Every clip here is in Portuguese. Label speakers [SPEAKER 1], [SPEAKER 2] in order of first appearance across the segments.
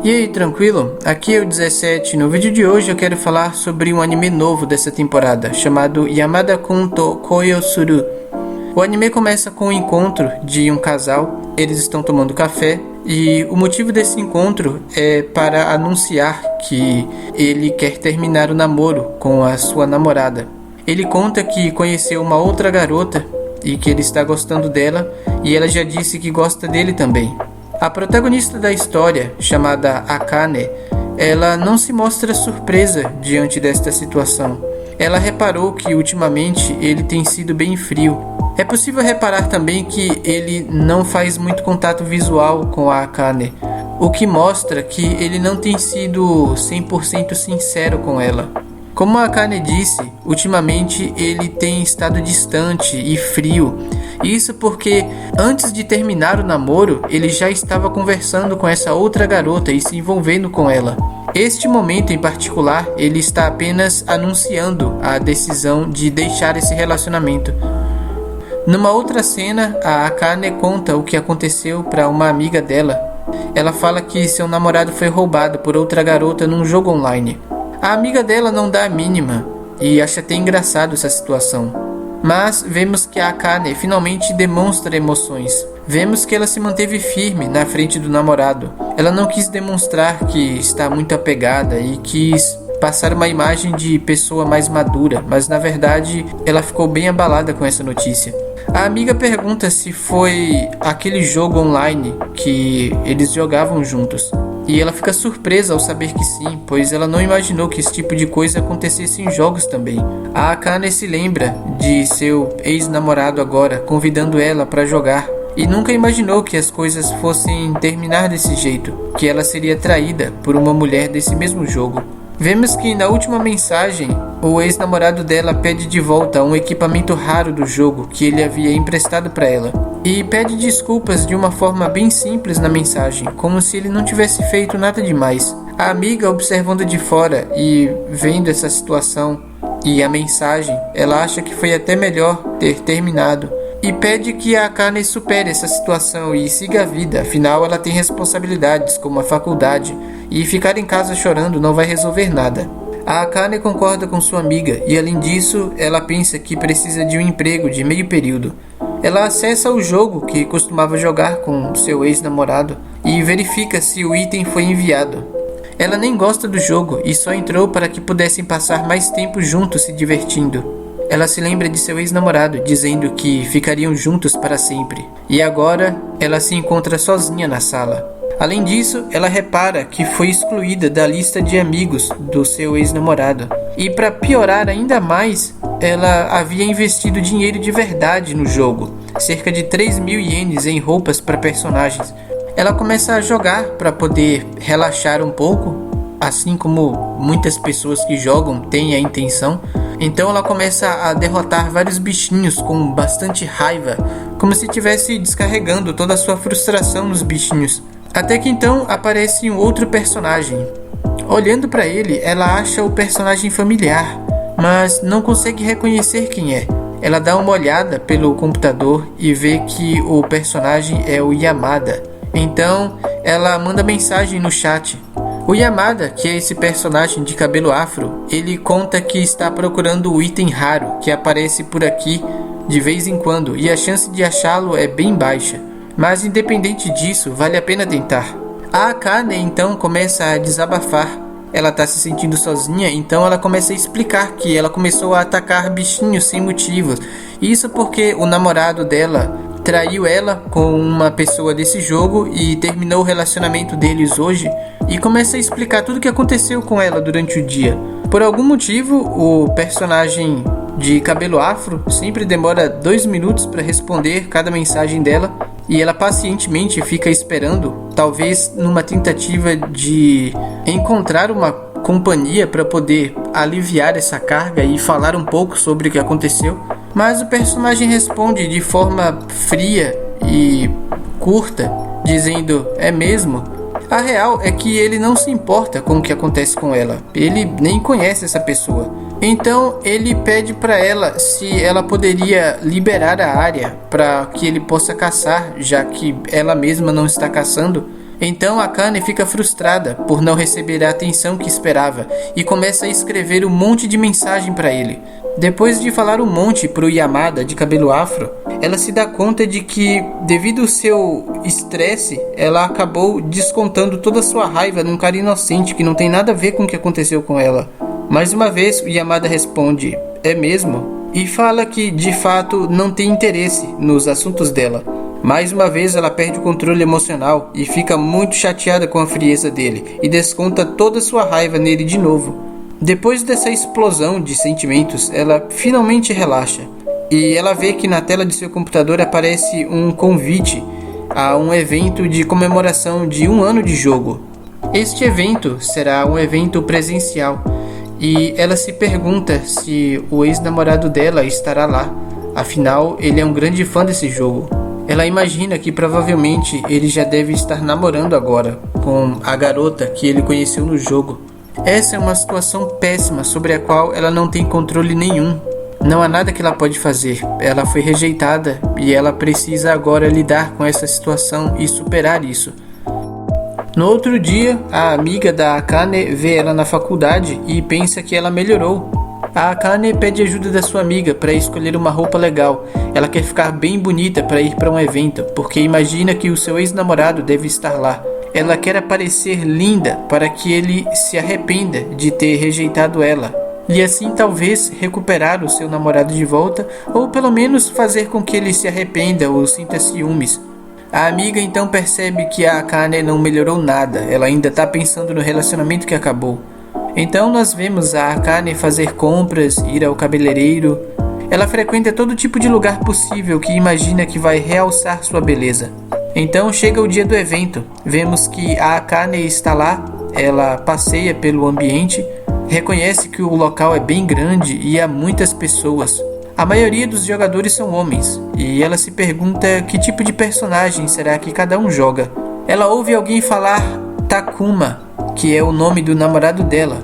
[SPEAKER 1] E aí, tranquilo? Aqui é o 17. No vídeo de hoje eu quero falar sobre um anime novo dessa temporada, chamado Yamada-kun to Koyo Suru. O anime começa com o encontro de um casal, eles estão tomando café, e o motivo desse encontro é para anunciar que ele quer terminar o namoro com a sua namorada. Ele conta que conheceu uma outra garota e que ele está gostando dela, e ela já disse que gosta dele também. A protagonista da história, chamada Akane, ela não se mostra surpresa diante desta situação. Ela reparou que ultimamente ele tem sido bem frio. É possível reparar também que ele não faz muito contato visual com a Akane, o que mostra que ele não tem sido 100% sincero com ela. Como a Akane disse, ultimamente ele tem estado distante e frio. Isso porque antes de terminar o namoro, ele já estava conversando com essa outra garota e se envolvendo com ela. Este momento em particular, ele está apenas anunciando a decisão de deixar esse relacionamento. Numa outra cena, a Akane conta o que aconteceu para uma amiga dela. Ela fala que seu namorado foi roubado por outra garota num jogo online. A amiga dela não dá a mínima e acha até engraçado essa situação. Mas vemos que a Akane finalmente demonstra emoções. Vemos que ela se manteve firme na frente do namorado. Ela não quis demonstrar que está muito apegada e quis passar uma imagem de pessoa mais madura, mas na verdade ela ficou bem abalada com essa notícia. A amiga pergunta se foi aquele jogo online que eles jogavam juntos. E ela fica surpresa ao saber que sim, pois ela não imaginou que esse tipo de coisa acontecesse em jogos também. A Akane se lembra de seu ex-namorado agora, convidando ela para jogar. E nunca imaginou que as coisas fossem terminar desse jeito, que ela seria traída por uma mulher desse mesmo jogo. Vemos que na última mensagem, o ex-namorado dela pede de volta um equipamento raro do jogo que ele havia emprestado para ela. E pede desculpas de uma forma bem simples na mensagem, como se ele não tivesse feito nada demais. A amiga, observando de fora e vendo essa situação e a mensagem, ela acha que foi até melhor ter terminado. E pede que a Akane supere essa situação e siga a vida, afinal ela tem responsabilidades como a faculdade, e ficar em casa chorando não vai resolver nada. A Akane concorda com sua amiga e além disso, ela pensa que precisa de um emprego de meio período. Ela acessa o jogo que costumava jogar com seu ex-namorado e verifica se o item foi enviado. Ela nem gosta do jogo e só entrou para que pudessem passar mais tempo juntos se divertindo. Ela se lembra de seu ex-namorado, dizendo que ficariam juntos para sempre. E agora, ela se encontra sozinha na sala. Além disso, ela repara que foi excluída da lista de amigos do seu ex-namorado. E para piorar ainda mais, ela havia investido dinheiro de verdade no jogo. Cerca de 3.000 ienes em roupas para personagens. Ela começa a jogar para poder relaxar um pouco, assim como muitas pessoas que jogam têm a intenção. Então ela começa a derrotar vários bichinhos com bastante raiva, como se estivesse descarregando toda a sua frustração nos bichinhos. Até que então aparece um outro personagem. Olhando para ele, ela acha o personagem familiar, mas não consegue reconhecer quem é. Ela dá uma olhada pelo computador e vê que o personagem é o Yamada. Então ela manda mensagem no chat. O Yamada, que é esse personagem de cabelo afro, ele conta que está procurando o item raro que aparece por aqui de vez em quando e a chance de achá-lo é bem baixa. Mas independente disso, vale a pena tentar. A Akane então começa a desabafar. Ela está se sentindo sozinha, então ela começa a explicar que ela começou a atacar bichinhos sem motivos. Isso porque o namorado dela traiu ela com uma pessoa desse jogo e terminou o relacionamento deles hoje. E começa a explicar tudo o que aconteceu com ela durante o dia. Por algum motivo, o personagem de cabelo afro sempre demora 2 minutos para responder cada mensagem dela. E ela pacientemente fica esperando, talvez numa tentativa de encontrar uma companhia para poder aliviar essa carga e falar um pouco sobre o que aconteceu. Mas o personagem responde de forma fria e curta, dizendo: é mesmo? A real é que ele não se importa com o que acontece com ela. Ele nem conhece essa pessoa. Então ele pede para ela se ela poderia liberar a área para que ele possa caçar, já que ela mesma não está caçando. Então Akane fica frustrada por não receber a atenção que esperava e começa a escrever um monte de mensagem para ele. Depois de falar um monte pro Yamada de cabelo afro, ela se dá conta de que, devido ao seu estresse, ela acabou descontando toda a sua raiva num cara inocente que não tem nada a ver com o que aconteceu com ela. Mais uma vez, o Yamada responde, é mesmo? E fala que, de fato, não tem interesse nos assuntos dela. Mais uma vez ela perde o controle emocional e fica muito chateada com a frieza dele e desconta toda sua raiva nele de novo. Depois dessa explosão de sentimentos, ela finalmente relaxa e ela vê que na tela de seu computador aparece um convite a um evento de comemoração de 1 ano de jogo. Este evento será um evento presencial e ela se pergunta se o ex-namorado dela estará lá, afinal ele é um grande fã desse jogo. Ela imagina que provavelmente ele já deve estar namorando agora com a garota que ele conheceu no jogo. Essa é uma situação péssima sobre a qual ela não tem controle nenhum. Não há nada que ela pode fazer. Ela foi rejeitada e ela precisa agora lidar com essa situação e superar isso. No outro dia, a amiga da Akane vê ela na faculdade e pensa que ela melhorou. A Akane pede ajuda da sua amiga para escolher uma roupa legal. Ela quer ficar bem bonita para ir para um evento, porque imagina que o seu ex-namorado deve estar lá. Ela quer aparecer linda para que ele se arrependa de ter rejeitado ela. E assim talvez recuperar o seu namorado de volta, ou pelo menos fazer com que ele se arrependa ou sinta ciúmes. A amiga então percebe que a Akane não melhorou nada, ela ainda está pensando no relacionamento que acabou. Então nós vemos a Akane fazer compras, ir ao cabeleireiro. Ela frequenta todo tipo de lugar possível que imagina que vai realçar sua beleza. Então chega o dia do evento, vemos que a Akane está lá, ela passeia pelo ambiente, reconhece que o local é bem grande e há muitas pessoas. A maioria dos jogadores são homens, e ela se pergunta que tipo de personagem será que cada um joga. Ela ouve alguém falar Takuma, que é o nome do namorado dela.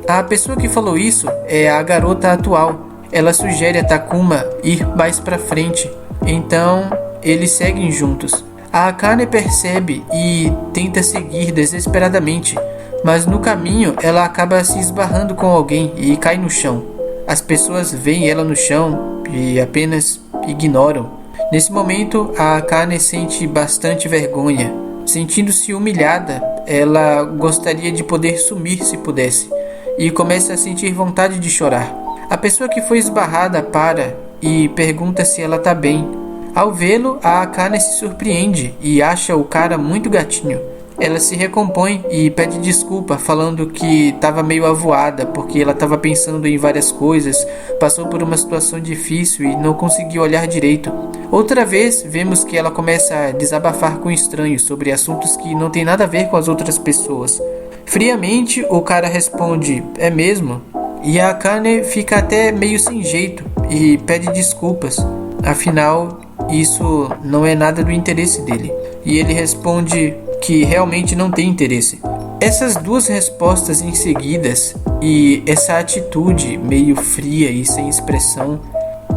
[SPEAKER 1] A pessoa que falou isso é a garota atual. Ela sugere a Takuma ir mais pra frente, então eles seguem juntos. A Akane percebe e tenta seguir desesperadamente, mas no caminho ela acaba se esbarrando com alguém e cai no chão. As pessoas veem ela no chão e apenas ignoram. Nesse momento, a Akane sente bastante vergonha. Sentindo-se humilhada, ela gostaria de poder sumir se pudesse, e começa a sentir vontade de chorar. A pessoa que foi esbarrada para e pergunta se ela está bem. Ao vê-lo, a Akane se surpreende e acha o cara muito gatinho. Ela se recompõe e pede desculpa, falando que estava meio avoada porque ela estava pensando em várias coisas, passou por uma situação difícil e não conseguiu olhar direito. Outra vez, vemos que ela começa a desabafar com estranhos sobre assuntos que não tem nada a ver com as outras pessoas. Friamente, o cara responde, é mesmo? E a Akane fica até meio sem jeito e pede desculpas. Afinal, isso não é nada do interesse dele. E ele responde que realmente não tem interesse. Essas duas respostas em seguidas e essa atitude meio fria e sem expressão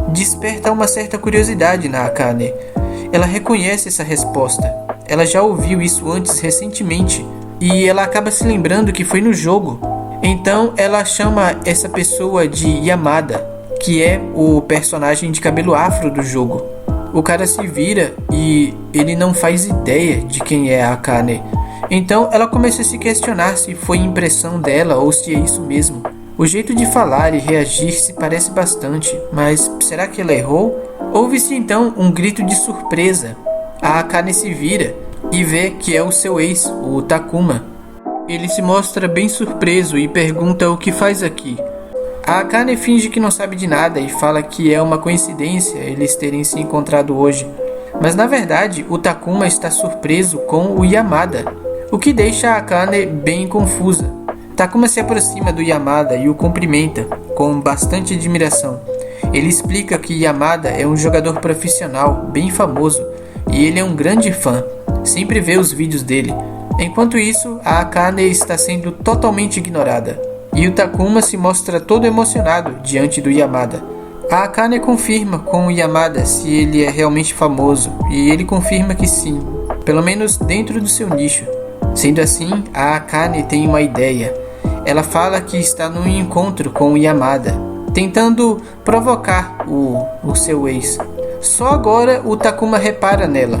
[SPEAKER 1] desperta uma certa curiosidade na Akane. Ela reconhece essa resposta. Ela já ouviu isso antes recentemente e ela acaba se lembrando que foi no jogo. Então ela chama essa pessoa de Yamada, que é o personagem de cabelo afro do jogo. O cara se vira e ele não faz ideia de quem é a Akane. Então ela começa a se questionar se foi impressão dela ou se é isso mesmo. O jeito de falar e reagir se parece bastante, mas será que ela errou? Ouve-se então um grito de surpresa. A Akane se vira e vê que é o seu ex, o Takuma. Ele se mostra bem surpreso e pergunta o que faz aqui. A Akane finge que não sabe de nada e fala que é uma coincidência eles terem se encontrado hoje. Mas na verdade, o Takuma está surpreso com o Yamada, o que deixa a Akane bem confusa. Takuma se aproxima do Yamada e o cumprimenta com bastante admiração. Ele explica que Yamada é um jogador profissional bem famoso e ele é um grande fã, sempre vê os vídeos dele. Enquanto isso, a Akane está sendo totalmente ignorada. E o Takuma se mostra todo emocionado diante do Yamada. A Akane confirma com o Yamada se ele é realmente famoso, e ele confirma que sim, pelo menos dentro do seu nicho. Sendo assim, a Akane tem uma ideia. Ela fala que está num encontro com o Yamada, tentando provocar o seu ex. Só agora o Takuma repara nela,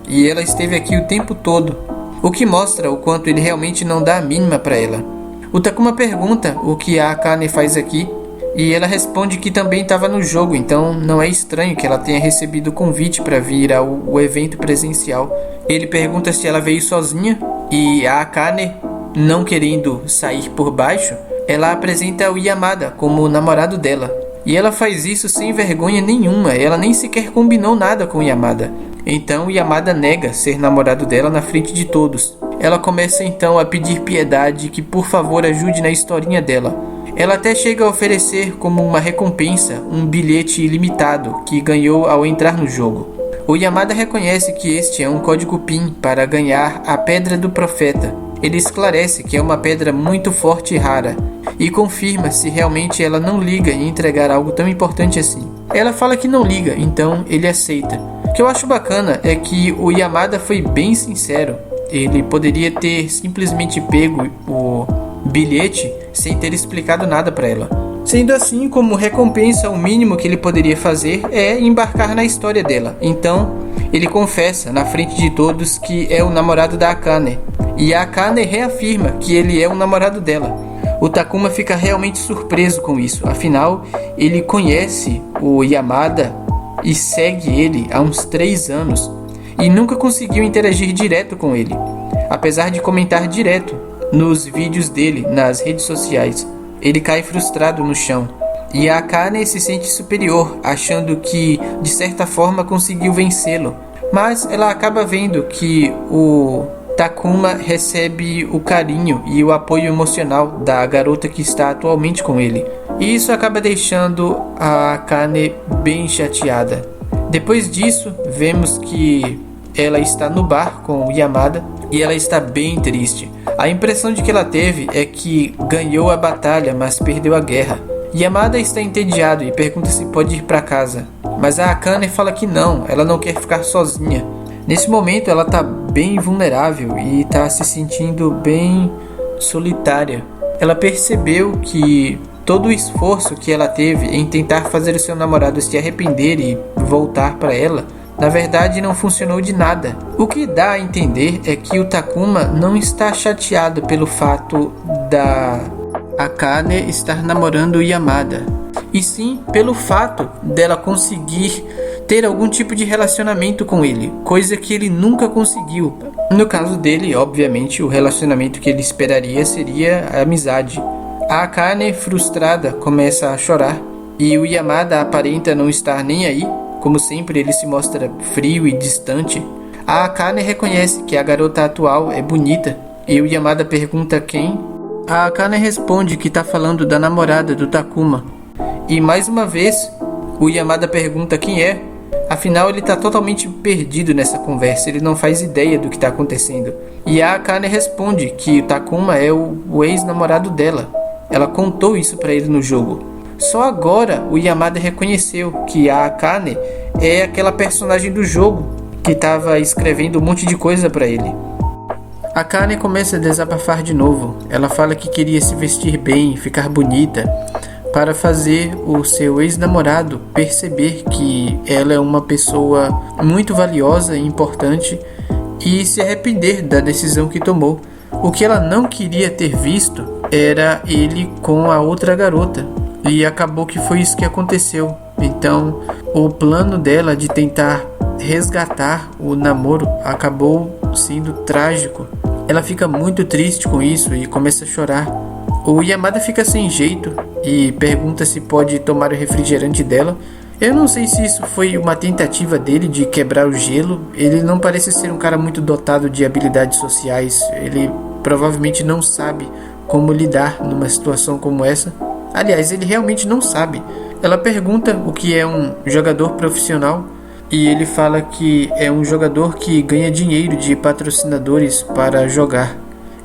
[SPEAKER 1] e ela esteve aqui o tempo todo, o que mostra o quanto ele realmente não dá a mínima para ela. O Takuma pergunta o que a Akane faz aqui, e ela responde que também estava no jogo, então não é estranho que ela tenha recebido o convite para vir ao evento presencial. Ele pergunta se ela veio sozinha, e a Akane, não querendo sair por baixo, ela apresenta o Yamada como o namorado dela. E ela faz isso sem vergonha nenhuma, ela nem sequer combinou nada com o Yamada. Então Yamada nega ser namorado dela na frente de todos. Ela começa então a pedir piedade, que por favor ajude na historinha dela. Ela até chega a oferecer como uma recompensa um bilhete ilimitado que ganhou ao entrar no jogo. O Yamada reconhece que este é um código PIN para ganhar a Pedra do Profeta. Ele esclarece que é uma pedra muito forte e rara, e confirma se realmente ela não liga em entregar algo tão importante assim. Ela fala que não liga, então ele aceita. O que eu acho bacana é que o Yamada foi bem sincero. Ele poderia ter simplesmente pego o bilhete sem ter explicado nada para ela. Sendo assim, como recompensa, o mínimo que ele poderia fazer é embarcar na história dela. Então, ele confessa na frente de todos que é o namorado da Akane. E a Akane reafirma que ele é o namorado dela. O Takuma fica realmente surpreso com isso. Afinal, ele conhece o Yamada e segue ele há uns 3 anos. E nunca conseguiu interagir direto com ele, apesar de comentar direto nos vídeos dele nas redes sociais. Ele cai frustrado no chão, e a Akane se sente superior, achando que de certa forma conseguiu vencê-lo. Mas ela acaba vendo que o Takuma recebe o carinho e o apoio emocional da garota que está atualmente com ele, e isso acaba deixando a Akane bem chateada. Depois disso, vemos que ela está no bar com o Yamada e ela está bem triste. A impressão de que ela teve é que ganhou a batalha, mas perdeu a guerra. Yamada está entediado e pergunta se pode ir para casa, mas a Akane fala que não, ela não quer ficar sozinha. Nesse momento ela está bem vulnerável e está se sentindo bem solitária. Ela percebeu que todo o esforço que ela teve em tentar fazer o seu namorado se arrepender e voltar para ela, na verdade não funcionou de nada. O que dá a entender é que o Takuma não está chateado pelo fato da Akane estar namorando o Yamada, e sim pelo fato dela conseguir ter algum tipo de relacionamento com ele, coisa que ele nunca conseguiu. No caso dele, obviamente, o relacionamento que ele esperaria seria a amizade. A Akane, frustrada, começa a chorar, e o Yamada aparenta não estar nem aí. Como sempre, ele se mostra frio e distante. A Akane reconhece que a garota atual é bonita, e o Yamada pergunta quem. A Akane responde que está falando da namorada do Takuma. E mais uma vez, o Yamada pergunta quem é. Afinal, ele está totalmente perdido nessa conversa, ele não faz ideia do que está acontecendo. E a Akane responde que o Takuma é o ex-namorado dela. Ela contou isso para ele no jogo. Só agora o Yamada reconheceu que a Akane é aquela personagem do jogo que estava escrevendo um monte de coisa para ele. A Akane começa a desabafar de novo. Ela fala que queria se vestir bem, ficar bonita, para fazer o seu ex-namorado perceber que ela é uma pessoa muito valiosa e importante e se arrepender da decisão que tomou. O que ela não queria ter visto era ele com a outra garota, e acabou que foi isso que aconteceu. Então, o plano dela de tentar resgatar o namoro acabou sendo trágico. Ela fica muito triste com isso e começa a chorar. O Yamada fica sem jeito e pergunta se pode tomar o refrigerante dela. Eu não sei se isso foi uma tentativa dele de quebrar o gelo. Ele não parece ser um cara muito dotado de habilidades sociais. Ele provavelmente não sabe como lidar numa situação como essa. Aliás, ele realmente não sabe. Ela pergunta o que é um jogador profissional e ele fala que é um jogador que ganha dinheiro de patrocinadores para jogar.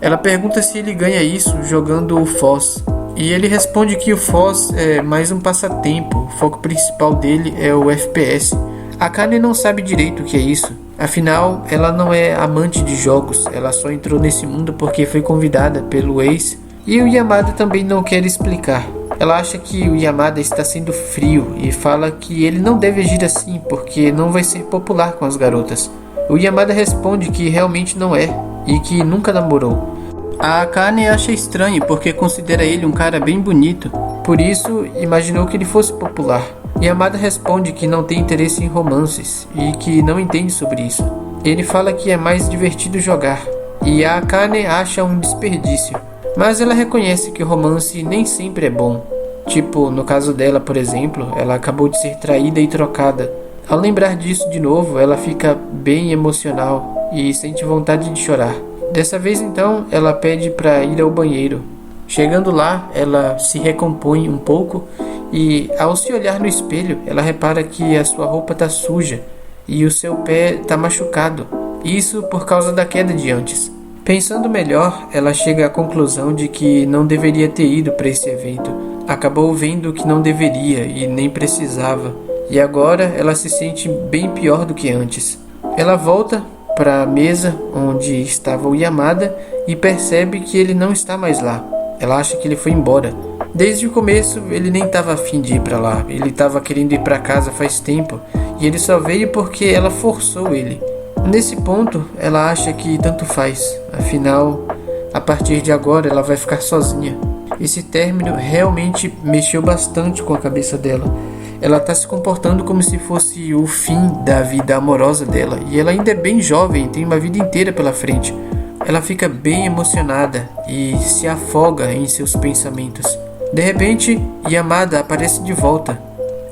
[SPEAKER 1] Ela pergunta se ele ganha isso jogando o Foz, e ele responde que o Foz é mais um passatempo, o foco principal dele é o FPS. A Akane não sabe direito o que é isso, Afinal, ela não é amante de jogos, ela só entrou nesse mundo porque foi convidada pelo ex. E o Yamada também não quer explicar. Ela acha que o Yamada está sendo frio e fala que ele não deve agir assim porque não vai ser popular com as garotas. O Yamada responde que realmente não é e que nunca namorou. A Akane acha estranho porque considera ele um cara bem bonito, por isso imaginou que ele fosse popular. Yamada responde que não tem interesse em romances e que não entende sobre isso. Ele fala que é mais divertido jogar e a Akane acha um desperdício, mas ela reconhece que o romance nem sempre é bom. Tipo, no caso dela, por exemplo, ela acabou de ser traída e trocada. Ao lembrar disso de novo, ela fica bem emocional e sente vontade de chorar. Dessa vez então, ela pede para ir ao banheiro. Chegando lá, ela se recompõe um pouco e ao se olhar no espelho, ela repara que a sua roupa está suja e o seu pé está machucado. Isso por causa da queda de antes. Pensando melhor, ela chega à conclusão de que não deveria ter ido para esse evento. Acabou vendo que não deveria e nem precisava. E agora ela se sente bem pior do que antes. Ela volta para a mesa onde estava o Yamada e percebe que ele não está mais lá. Ela acha que ele foi embora. Desde o começo ele nem estava afim de ir para lá. Ele estava querendo ir para casa faz tempo e ele só veio porque ela forçou ele. Nesse ponto ela acha que tanto faz. Afinal, a partir de agora ela vai ficar sozinha. Esse término realmente mexeu bastante com a cabeça dela. Ela está se comportando como se fosse o fim da vida amorosa dela. E ela ainda é bem jovem, tem uma vida inteira pela frente. Ela fica bem emocionada e se afoga em seus pensamentos. De repente, Yamada aparece de volta.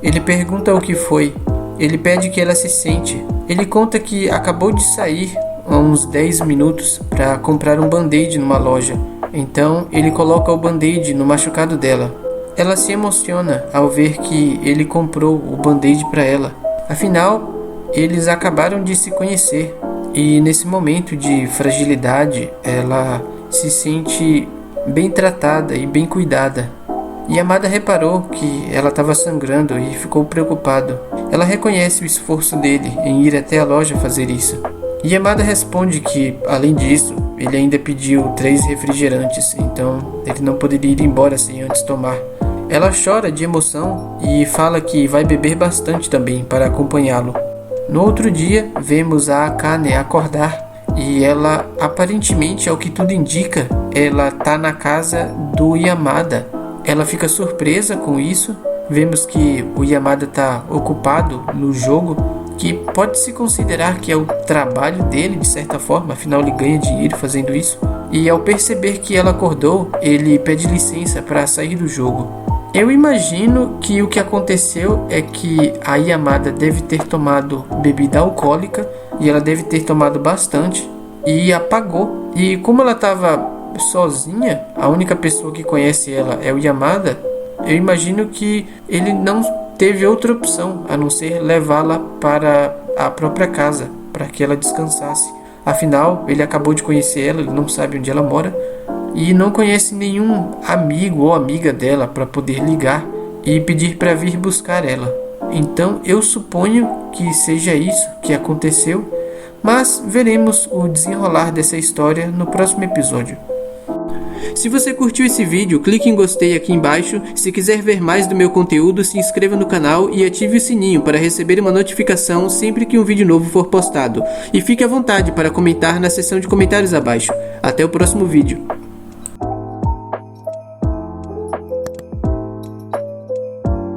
[SPEAKER 1] Ele pergunta o que foi. Ele pede que ela se sente. Ele conta que acabou de sair há uns 10 minutos para comprar um band-aid numa loja. Então, ele coloca o band-aid no machucado dela. Ela se emociona ao ver que ele comprou o band-aid para ela. Afinal, eles acabaram de se conhecer. E nesse momento de fragilidade, ela se sente bem tratada e bem cuidada. Yamada reparou que ela estava sangrando e ficou preocupado. Ela reconhece o esforço dele em ir até a loja fazer isso. Yamada responde que, além disso, ele ainda pediu 3 refrigerantes, então ele não poderia ir embora sem antes tomar. Ela chora de emoção e fala que vai beber bastante também para acompanhá-lo. No outro dia, vemos a Akane acordar e ela, aparentemente, ao que tudo indica, ela está na casa do Yamada. Ela fica surpresa com isso. Vemos que o Yamada está ocupado no jogo, que pode-se considerar que é o trabalho dele, de certa forma, afinal ele ganha dinheiro fazendo isso. E ao perceber que ela acordou, ele pede licença para sair do jogo. Eu imagino que o que aconteceu é que a Yamada deve ter tomado bebida alcoólica e ela deve ter tomado bastante e apagou. E como ela estava sozinha, a única pessoa que conhece ela é o Yamada, eu imagino que ele não teve outra opção a não ser levá-la para a própria casa, para que ela descansasse. Afinal, ele acabou de conhecer ela, ele não sabe onde ela mora e não conhece nenhum amigo ou amiga dela para poder ligar e pedir para vir buscar ela. Então eu suponho que seja isso que aconteceu, mas veremos o desenrolar dessa história no próximo episódio. Se você curtiu esse vídeo, clique em gostei aqui embaixo. Se quiser ver mais do meu conteúdo, se inscreva no canal e ative o sininho para receber uma notificação sempre que um vídeo novo for postado. E fique à vontade para comentar na seção de comentários abaixo. Até o próximo vídeo.